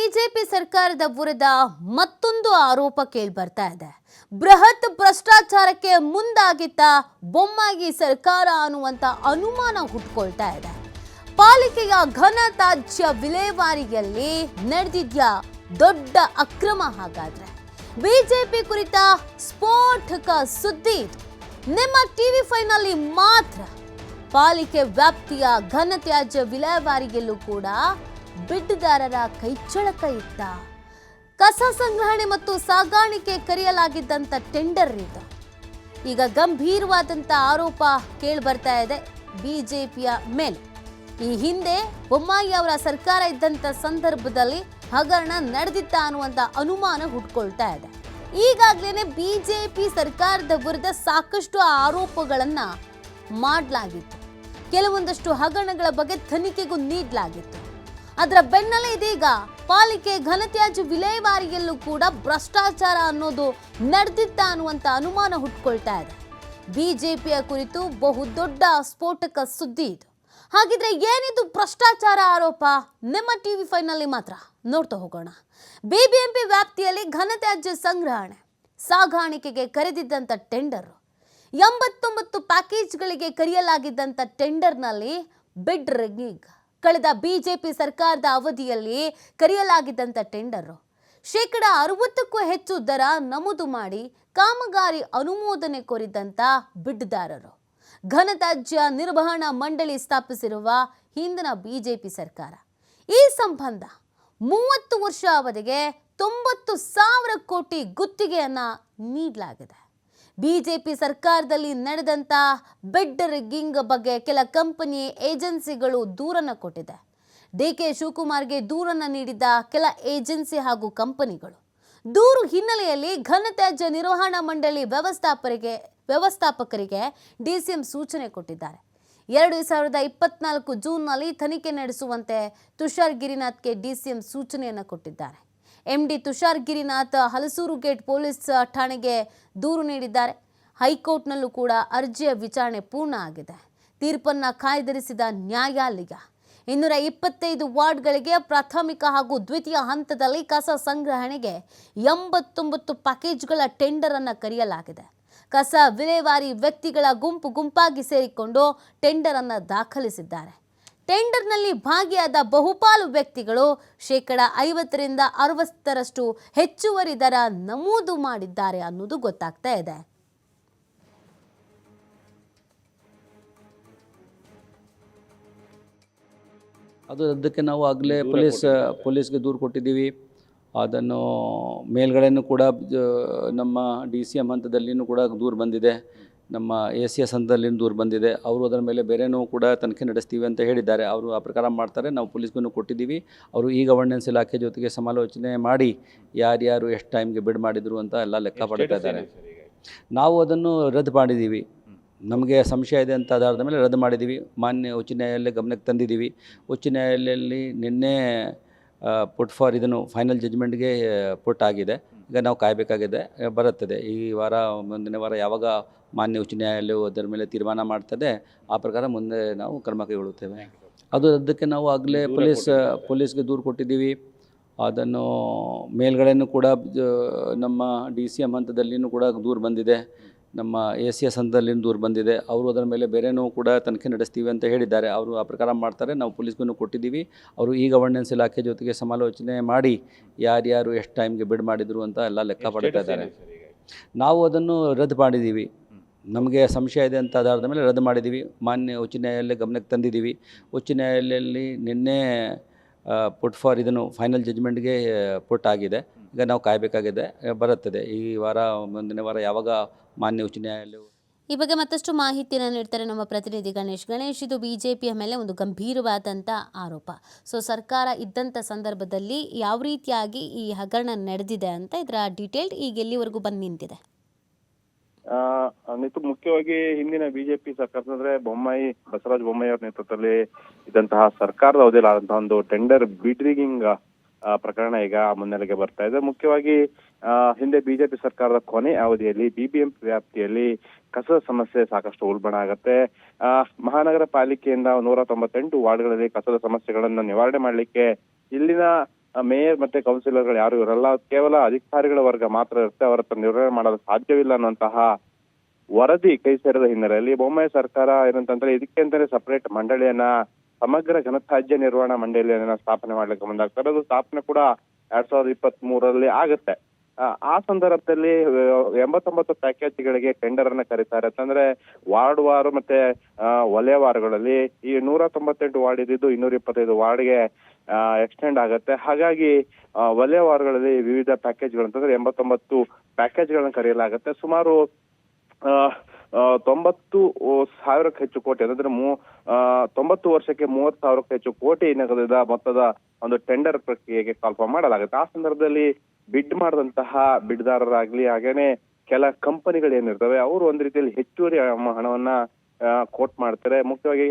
BJP ಸರ್ಕಾರದ ವಿರುದ್ಧ ಮತ್ತೊಂದು ಆರೋಪ ಕೇಳಿಬರ್ತಾ ಇದೆ. ಬೃಹತ್ ಭ್ರಷ್ಟಾಚಾರಕ್ಕೆ ಮುಂದಾಗಿದ್ದ ಬೊಮ್ಮಾಯಿ ಸರ್ಕಾರ ಅನ್ನುವಂತ ಅನುಮಾನ ಹುಟ್ಟುಕೊಳ್ತಾ ಇದೆ. ಪಾಲಿಕೆಯ ಘನ ತ್ಯಾಜ್ಯ ವಿಲೇವಾರಿಯಲ್ಲಿ ನಡೆದಿದ್ಯಾ ದೊಡ್ಡ ಅಕ್ರಮ? ಹಾಗಾದ್ರೆ ಬಿಜೆಪಿ ಕುರಿತ ಸ್ಫೋಟಕ ಸುದ್ದಿ ಇದು. ನಿಮ್ಮ ಟಿವಿ5 ನಲ್ಲಿ ಮಾತ್ರ. ಪಾಲಿಕೆ ವ್ಯಾಪ್ತಿಯ ಘನ ತ್ಯಾಜ್ಯ ವಿಲೇವಾರಿಯಲ್ಲೂ ಕೂಡ ಬಿಡ್ಡಿದಾರರ ಕೈಚಳಕ ಇತ್ತ. ಕಸ ಸಂಗ್ರಹಣೆ ಮತ್ತು ಸಾಗಾಣಿಕೆ ಕರೆಯಲಾಗಿದ್ದಂಥ ಟೆಂಡರ್ ಇದು. ಈಗ ಗಂಭೀರವಾದಂಥ ಆರೋಪ ಕೇಳಿಬರ್ತಾ ಇದೆ ಬಿಜೆಪಿಯ ಮೇಲೆ. ಈ ಹಿಂದೆ ಬೊಮ್ಮಾಯಿ ಅವರ ಸರ್ಕಾರ ಇದ್ದಂಥ ಸಂದರ್ಭದಲ್ಲಿ ಹಗರಣ ನಡೆದಿತ್ತ ಅನ್ನುವಂಥ ಅನುಮಾನ ಹುಟ್ಕೊಳ್ತಾ ಇದೆ. ಈಗಾಗಲೇ ಬಿಜೆಪಿ ಸರ್ಕಾರದ ವಿರುದ್ಧ ಸಾಕಷ್ಟು ಆರೋಪಗಳನ್ನ ಮಾಡಲಾಗಿತ್ತು. ಕೆಲವೊಂದಷ್ಟು ಹಗರಣಗಳ ಬಗ್ಗೆ ತನಿಖೆಗೂ ನೀಡಲಾಗಿತ್ತು. ಅದರ ಬೆನ್ನಲ್ಲೇ ಇದೀಗ ಪಾಲಿಕೆ ಘನತ್ಯಾಜ್ಯ ವಿಲೇವಾರಿಯಲ್ಲೂ ಕೂಡ ಭ್ರಷ್ಟಾಚಾರ ಅನ್ನೋದು ನಡೆದಿತ್ತ ಅನ್ನುವಂಥ ಅನುಮಾನ ಹುಟ್ಕೊಳ್ತಾ ಇದೆ. ಬಿಜೆಪಿಯ ಕುರಿತು ಬಹುದೊಡ್ಡ ಸ್ಫೋಟಕ ಸುದ್ದಿ ಇದು. ಹಾಗಿದ್ರೆ ಏನಿದು ಭ್ರಷ್ಟಾಚಾರ ಆರೋಪ? ನಿಮ್ಮ ಟಿವಿ5 ನಲ್ಲಿ ಮಾತ್ರ ನೋಡ್ತಾ ಹೋಗೋಣ. ಬಿಬಿಎಂಪಿ ವ್ಯಾಪ್ತಿಯಲ್ಲಿ ಘನತ್ಯಾಜ್ಯ ಸಂಗ್ರಹಣೆ ಸಾಗಾಣಿಕೆಗೆ ಕರೆದಿದ್ದಂಥ ಟೆಂಡರ್ 89 ಪ್ಯಾಕೇಜ್ಗಳಿಗೆ ಕರೆಯಲಾಗಿದ್ದಂಥ ಟೆಂಡರ್ನಲ್ಲಿ ಬಿಡ್ ರಿಗ್ಗಿಂಗ್. ಕಳೆದ ಬಿಜೆಪಿ ಸರ್ಕಾರದ ಅವಧಿಯಲ್ಲಿ ಕರೆಯಲಾಗಿದ್ದಂಥ ಟೆಂಡರ್ 60%ಕ್ಕೂ ಹೆಚ್ಚು ದರ ನಮೂದು ಮಾಡಿ ಕಾಮಗಾರಿ ಅನುಮೋದನೆ ಕೋರಿದ್ದಂಥ ಬಿಡ್ದಾರರು. ಘನತ್ಯಾಜ್ಯ ನಿರ್ವಹಣಾ ಮಂಡಳಿ ಸ್ಥಾಪಿಸಿರುವ ಹಿಂದಿನ ಬಿಜೆಪಿ ಸರ್ಕಾರ ಈ ಸಂಬಂಧ 30 ವರ್ಷ ಅವಧಿಗೆ 90,000 ಕೋಟಿ ಗುತ್ತಿಗೆಯನ್ನ ನೀಡಲಾಗಿದೆ. ಬಿಜೆಪಿ ಸರ್ಕಾರದಲ್ಲಿ ನಡೆದಂಥ ಬಿಡ್ ರಿಗ್ಗಿಂಗ್ ಬಗ್ಗೆ ಕೆಲ ಕಂಪನಿ ಏಜೆನ್ಸಿಗಳು ದೂರನ್ನು ಕೊಟ್ಟಿದೆ. ಡಿಕೆ ಶಿವಕುಮಾರ್ಗೆ ದೂರನ್ನು ನೀಡಿದ್ದ ಕೆಲ ಏಜೆನ್ಸಿ ಹಾಗೂ ಕಂಪನಿಗಳು ದೂರು ಹಿನ್ನೆಲೆಯಲ್ಲಿ ಘನತ್ಯಾಜ್ಯ ನಿರ್ವಹಣಾ ಮಂಡಳಿ ವ್ಯವಸ್ಥಾಪಕರಿಗೆ ಡಿಸಿಎಂ ಸೂಚನೆ ಕೊಟ್ಟಿದ್ದಾರೆ. 2024 ಜೂನ್ನಲ್ಲಿ ತನಿಖೆ ನಡೆಸುವಂತೆ ತುಷಾರ್ ಗಿರಿನಾಥ್ಗೆ ಡಿಸಿಎಂ ಸೂಚನೆಯನ್ನು ಕೊಟ್ಟಿದ್ದಾರೆ. MD Tushar Girinath Halasuru gate police ಠಾಣೆಗೆ ದೂರು ನೀಡಿದ್ದಾರೆ. ಹೈಕೋರ್ಟ್ನಲ್ಲೂ ಕೂಡ ಅರ್ಜಿಯ ವಿಚಾರಣೆ ಪೂರ್ಣ ಆಗಿದೆ. ತೀರ್ಪನ್ನು ಕಾಯ್ದಿರಿಸಿದ ನ್ಯಾಯಾಲಯ 225 ವಾರ್ಡ್ಗಳಿಗೆ ಪ್ರಾಥಮಿಕ ಹಾಗೂ ದ್ವಿತೀಯ ಹಂತದಲ್ಲಿ ಕಸ ಸಂಗ್ರಹಣೆಗೆ 89 ಪ್ಯಾಕೇಜ್ಗಳ ಟೆಂಡರ್ ಅನ್ನು ಕರೆಯಲಾಗಿದೆ. ಕಸ ವಿಲೇವಾರಿ ವ್ಯಕ್ತಿಗಳ ಗುಂಪಾಗಿ ಸೇರಿಕೊಂಡು ಟೆಂಡರ್ ಅನ್ನು ದಾಖಲಿಸಿದ್ದಾರೆ. ಟೆಂಡರ್ನಲ್ಲಿ ಭಾಗಿಯಾದ ಬಹುಪಾಲು ವ್ಯಕ್ತಿಗಳು 50% 60% ಹೆಚ್ಚುವರಿ ದರ ನಮೂದು ಮಾಡಿದ್ದಾರೆ ಅನ್ನೋದು ಗೊತ್ತಾಗ್ತಾ ಇದೆ. ಅದಕ್ಕೆ ನಾವು ಆಗಲೇ ಪೊಲೀಸ್ಗೆ ದೂರು ಕೊಟ್ಟಿದ್ದೀವಿ. ಅದನ್ನು ಮೇಲ್ಗಡೆನೂ ಕೂಡ ನಮ್ಮ DCM ಹಂತದಲ್ಲಿನೂ ಕೂಡ ದೂರು ಬಂದಿದೆ, ನಮ್ಮ ACS ಹಂತದಲ್ಲಿನೂ ದೂರು ಬಂದಿದೆ. ಅವರು ಅದರ ಮೇಲೆ ಬೇರೆನೂ ಕೂಡ ತನಿಖೆ ನಡೆಸ್ತೀವಿ ಅಂತ ಹೇಳಿದ್ದಾರೆ. ಅವರು ಆ ಪ್ರಕಾರ ಮಾಡ್ತಾರೆ. ನಾವು ಪೊಲೀಸ್ಗೂ ಕೊಟ್ಟಿದ್ದೀವಿ. ಅವರು ಈ ಗವರ್ನೆನ್ಸ್ ಇಲಾಖೆ ಜೊತೆಗೆ ಸಮಾಲೋಚನೆ ಮಾಡಿ ಯಾರ್ಯಾರು ಎಷ್ಟು ಟೈಮ್ಗೆ ಬಿಡ್ ಮಾಡಿದರು ಅಂತ ಎಲ್ಲ ಲೆಕ್ಕ ಪಡ್ತಾ ಇದ್ದಾರೆ. ನಾವು ಅದನ್ನು ರದ್ದು ಮಾಡಿದ್ದೀವಿ. ನಮಗೆ ಸಂಶಯ ಇದೆ ಅಂತ ಆಧಾರದ ಮೇಲೆ ರದ್ದು ಮಾಡಿದ್ದೀವಿ. ಮಾನ್ಯ ಉಚ್ಚ ನ್ಯಾಯಾಲಯ ಗಮನಕ್ಕೆ ತಂದಿದ್ದೀವಿ. ಉಚ್ಚ ನ್ಯಾಯಾಲಯದಲ್ಲಿ ನಿನ್ನೆ ಪುಟ್ ಫಾರ್ ಇದನ್ನು ಫೈನಲ್ ಜಜ್ಮೆಂಟ್ಗೆ ಪುಟ್ ಆಗಿದೆ. ಈಗ ನಾವು ಕಾಯಬೇಕಾಗಿದೆ, ಬರುತ್ತದೆ ಈ ವಾರ ಮುಂದಿನ ವಾರ. ಯಾವಾಗ ಮಾನ್ಯ ಉಚ್ಚ ನ್ಯಾಯಾಲಯವು ಅದರ ಮೇಲೆ ತೀರ್ಮಾನ ಮಾಡ್ತದೆ ಆ ಪ್ರಕಾರ ಮುಂದೆ ನಾವು ಕ್ರಮ ಕೈಗೊಳ್ಳುತ್ತೇವೆ. ಅದಕ್ಕೆ ನಾವು ಆಗಲೇ ಪೊಲೀಸ್ಗೆ ದೂರು ಕೊಟ್ಟಿದ್ದೀವಿ. ಅದನ್ನು ಮೇಲ್ಗಡೆನೂ ಕೂಡ ನಮ್ಮ DCM ಹಂತದಲ್ಲಿನೂ ಕೂಡ ದೂರು ಬಂದಿದೆ, ನಮ್ಮ ACS ಹಂತದಲ್ಲಿನೂ ದೂರು ಬಂದಿದೆ. ಅವರು ಅದರ ಮೇಲೆ ಬೇರೆನೂ ಕೂಡ ತನಿಖೆ ನಡೆಸ್ತೀವಿ ಅಂತ ಹೇಳಿದ್ದಾರೆ. ಅವರು ಆ ಪ್ರಕಾರ ಮಾಡ್ತಾರೆ. ನಾವು ಪೊಲೀಸ್ಗೂ ಕೊಟ್ಟಿದ್ದೀವಿ. ಅವರು ಈ ಗವರ್ನೆನ್ಸ್ ಇಲಾಖೆ ಜೊತೆಗೆ ಸಮಾಲೋಚನೆ ಮಾಡಿ ಯಾರ್ಯಾರು ಎಷ್ಟು ಟೈಮ್ಗೆ ಬಿಡ್ ಮಾಡಿದರು ಅಂತ ಎಲ್ಲ ಲೆಕ್ಕ ಪಡ್ತಾ ಇದ್ದಾರೆ. ನಾವು ಅದನ್ನು ರದ್ದು ಮಾಡಿದ್ದೀವಿ. ನಮಗೆ ಸಂಶಯ ಇದೆ ಅಂತ ಆಧಾರದ ಮೇಲೆ ರದ್ದು ಮಾಡಿದ್ದೀವಿ. ಮಾನ್ಯ ಉಚ್ಚ ನ್ಯಾಯಾಲಯ ಗಮನಕ್ಕೆ ತಂದಿದ್ದೀವಿ. ಉಚ್ಚ ನ್ಯಾಯಾಲಯದಲ್ಲಿ ನಿನ್ನೆ ಪುಟ್ ಫಾರ್ ಇದನ್ನು ಫೈನಲ್ ಜಜ್ಮೆಂಟ್ಗೆ ಪುಟ್ ಆಗಿದೆ. ಈಗ ನಾವು ಕಾಯಬೇಕಾಗಿದೆ, ಬರುತ್ತದೆ ಈ ವಾರ ಮುಂದಿನ ವಾರ. ಯಾವಾಗ ಮಾನ್ಯ ಉಚ್ಚ ನ್ಯಾಯಾಲಯವು ಈ ಬಗ್ಗೆ ಮತ್ತಷ್ಟು ಮಾಹಿತಿಯನ್ನು ನೀಡ್ತಾರೆ ನಮ್ಮ ಪ್ರತಿನಿಧಿ ಗಣೇಶ್. ಇದು ಬಿಜೆಪಿಯ ಮೇಲೆ ಒಂದು ಗಂಭೀರವಾದಂಥ ಆರೋಪ. ಸೊ ಸರ್ಕಾರ ಇದ್ದಂಥ ಸಂದರ್ಭದಲ್ಲಿ ಯಾವ ರೀತಿಯಾಗಿ ಈ ಹಗರಣ ನಡೆದಿದೆ ಅಂತ ಇದರ ಡೀಟೇಲ್ ಈಗ ಎಲ್ಲಿವರೆಗೂ ಬಂದು ನಿಂತಿದೆ? ನಿತು ಮುಖ್ಯವಾಗಿ ಹಿಂದಿನ ಬಿಜೆಪಿ ಸರ್ಕಾರ ಅಂದ್ರೆ ಬಸವರಾಜ ಬೊಮ್ಮಾಯಿ ಅವರ ನೇತೃತ್ವದಲ್ಲಿ ಇದ್ದಂತಹ ಸರ್ಕಾರದ ಅವಧಿಯಲ್ಲಿ ಆದಂತಹ ಒಂದು ಟೆಂಡರ್ ಬಿಡ್ ರಿಗ್ಗಿಂಗ್ ಪ್ರಕರಣ ಈಗ ಮುನ್ನೆಲೆಗೆ ಬರ್ತಾ ಇದೆ. ಮುಖ್ಯವಾಗಿ ಹಿಂದೆ ಬಿಜೆಪಿ ಸರ್ಕಾರದ ಕೊನೆ ಅವಧಿಯಲ್ಲಿ ಬಿಬಿಎಂಪಿ ವ್ಯಾಪ್ತಿಯಲ್ಲಿ ಕಸದ ಸಮಸ್ಯೆ ಸಾಕಷ್ಟು ಉಲ್ಬಣ ಆಗತ್ತೆ. ಮಹಾನಗರ ಪಾಲಿಕೆಯಿಂದ 198 ವಾರ್ಡ್ಗಳಲ್ಲಿ ಕಸದ ಸಮಸ್ಯೆಗಳನ್ನ ನಿವಾರಣೆ ಮಾಡ್ಲಿಕ್ಕೆ ಇಲ್ಲಿನ ಮೇಯರ್ ಮತ್ತೆ ಕೌನ್ಸಿಲರ್ಗಳು ಯಾರು ಇರಲ್ಲ, ಕೇವಲ ಅಧಿಕಾರಿಗಳ ವರ್ಗ ಮಾತ್ರ ಇರುತ್ತೆ, ಅವರ ಹತ್ರ ನಿರ್ವಹಣೆ ಮಾಡಲು ಸಾಧ್ಯವಿಲ್ಲ ಅನ್ನುವಂತಹ ವರದಿ ಕೈ ಸೇರಿದ ಹಿನ್ನೆಲೆಯಲ್ಲಿ ಬೊಮ್ಮಾಯಿ ಸರ್ಕಾರ ಏನಂತಂದ್ರೆ ಇದಕ್ಕೆ ಅಂತಾನೆ ಸಪರೇಟ್ ಮಂಡಳಿಯನ್ನ, ಸಮಗ್ರ ಘನತ್ಯಾಜ್ಯ ನಿರ್ವಹಣಾ ಮಂಡಳಿಯನ್ನ ಸ್ಥಾಪನೆ ಮಾಡ್ಲಿಕ್ಕೆ ಮುಂದಾಗ್ತಾರೆ. ಅದು ಸ್ಥಾಪನೆ ಕೂಡ 2023ರಲ್ಲಿ ಆಗುತ್ತೆ. ಆ ಸಂದರ್ಭದಲ್ಲಿ 89 ಪ್ಯಾಕೇಜ್ಗಳಿಗೆ ಟೆಂಡರ್ ಅನ್ನ ಕರೀತಾರೆ. ಅಂತಂದ್ರೆ ವಾರ್ಡ್ ವಾರು ಮತ್ತೆ ವಲಯ ವಾರ್ಡ್ಗಳಲ್ಲಿ ಈ 198 ವಾರ್ಡ್ ಇದ್ದಿದ್ದು 225 ವಾರ್ಡ್ಗೆ ಎಕ್ಸ್ಟೆಂಡ್ ಆಗುತ್ತೆ. ಹಾಗಾಗಿ ವಲಯ ವಾರ್ಡ್ಗಳಲ್ಲಿ ವಿವಿಧ ಪ್ಯಾಕೇಜ್ಗಳು ಅಂತಂದ್ರೆ 89 ಪ್ಯಾಕೇಜ್ಗಳನ್ನ ಕರೆಯಲಾಗುತ್ತೆ. ಸುಮಾರು 90,000ಕ್ಕೂ ಹೆಚ್ಚು ಕೋಟಿ, ಅಂದ್ರೆ 90 ವರ್ಷಕ್ಕೆ 30,000ಕ್ಕೂ ಹೆಚ್ಚು ಕೋಟಿ ನಗದಿದ ಮೊತ್ತದ ಒಂದು ಟೆಂಡರ್ ಪ್ರಕ್ರಿಯೆಗೆ ಕಾಲ್ಫಾರ್ಮ್ ಮಾಡಲಾಗುತ್ತೆ. ಆ ಸಂದರ್ಭದಲ್ಲಿ ಬಿಡ್ ಮಾಡಿದಂತಹ ಬಿಡ್ದಾರರಾಗ್ಲಿ, ಹಾಗೇನೆ ಕೆಲ ಕಂಪನಿಗಳು ಏನಿರ್ತವೆ ಅವರು ಒಂದ್ ರೀತಿಯಲ್ಲಿ ಹೆಚ್ಚುವರಿ ಹಣವನ್ನ ಕೋಟ್ ಮಾಡ್ತಾರೆ. ಮುಖ್ಯವಾಗಿ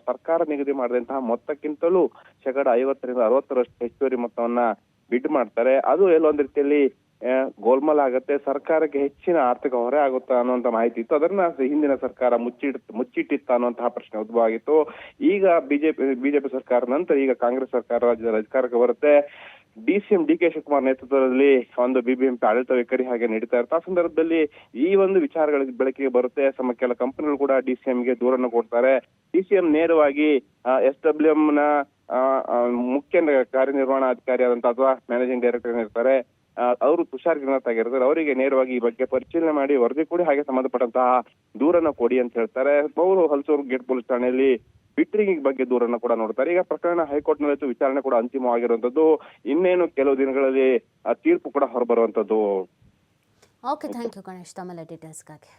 ಸರ್ಕಾರ ನಿಗದಿ ಮಾಡಿದಂತಹ ಮೊತ್ತಕ್ಕಿಂತಲೂ 50% 60% ಹೆಚ್ಚುವರಿ ಮೊತ್ತವನ್ನ ಬಿಡ್ ಮಾಡ್ತಾರೆ. ಅದು ಎಲ್ಲೊಂದ್ ರೀತಿಯಲ್ಲಿ ಗೋಲ್ಮಾಲ್ ಆಗುತ್ತೆ, ಸರ್ಕಾರಕ್ಕೆ ಹೆಚ್ಚಿನ ಆರ್ಥಿಕ ಹೊರೆ ಆಗುತ್ತಾ ಅನ್ನುವಂತ ಮಾಹಿತಿ ಇತ್ತು. ಅದನ್ನ ಹಿಂದಿನ ಸರ್ಕಾರ ಮುಚ್ಚಿಟ್ಟಿತ್ತ ಅನ್ನುವಂತಹ ಪ್ರಶ್ನೆ ಉದ್ಭವ ಆಗಿತ್ತು. ಈಗ ಬಿಜೆಪಿ ಸರ್ಕಾರ ನಂತರ ಈಗ ಕಾಂಗ್ರೆಸ್ ಸರ್ಕಾರ ರಾಜ್ಯದ ಅಧಿಕಾರಕ್ಕೆ ಬರುತ್ತೆ. DCM DK ಶಿವಕುಮಾರ್ ನೇತೃತ್ವದಲ್ಲಿ ಒಂದು BBMP ಆಡಳಿತ ವೈಖರಿ ಹಾಗೆ ನಡೀತಾ ಇರುತ್ತೆ. ಆ ಸಂದರ್ಭದಲ್ಲಿ ಈ ಒಂದು ವಿಚಾರಗಳಿಗೆ ಬೆಳಕಿಗೆ ಬರುತ್ತೆ. ಕೆಲ ಕಂಪನಿಗಳು ಕೂಡ DCM ಗೆ ದೂರನ್ನು ಕೊಡ್ತಾರೆ. DCM ನೇರವಾಗಿ SWM ನ ಮುಖ್ಯ ಕಾರ್ಯನಿರ್ವಹಣಾಧಿಕಾರಿ ಆದಂತ ಅಥವಾ ಮ್ಯಾನೇಜಿಂಗ್ ಡೈರೆಕ್ಟರ್ ಇರ್ತಾರೆ, ಅವರು ತುಷಾರ್ ಗಿರಿನಾಥ್ ಆಗಿರ್ತಾರೆ. ಅವರಿಗೆ ನೇರವಾಗಿ ಈ ಬಗ್ಗೆ ಪರಿಶೀಲನೆ ಮಾಡಿ ವರದಿ ಕೊಡಿ, ಹಾಗೆ ಸಂಬಂಧಪಟ್ಟಂತಹ ದೂರನ್ನ ಕೊಡಿ ಅಂತ ಹೇಳ್ತಾರೆ. ಅವರು ಹಲಸೂರು ಗೇಟ್ ಪೊಲೀಸ್ ಠಾಣೆಯಲ್ಲಿ ಬಿಟ್ರಿಂಗ್ ಬಗ್ಗೆ ದೂರನ್ನ ಕೂಡ ನೋಡ್ತಾರೆ. ಈಗ ಪ್ರಕರಣ ಹೈಕೋರ್ಟ್ ನಲ್ಲಿ ವಿಚಾರಣೆ ಕೂಡ ಅಂತಿಮವಾಗಿರುವಂತದ್ದು. ಇನ್ನೇನು ಕೆಲವು ದಿನಗಳಲ್ಲಿ ತೀರ್ಪು ಕೂಡ ಹೊರಬರುವಂತದ್ದು. ಓಕೆ, ಥ್ಯಾಂಕ್ ಯು ಗಣೇಶ್ ತಮ್ಮೆಲ್ಲ ಡೀಟೇಲ್ಸ್ಗಾಗಿ.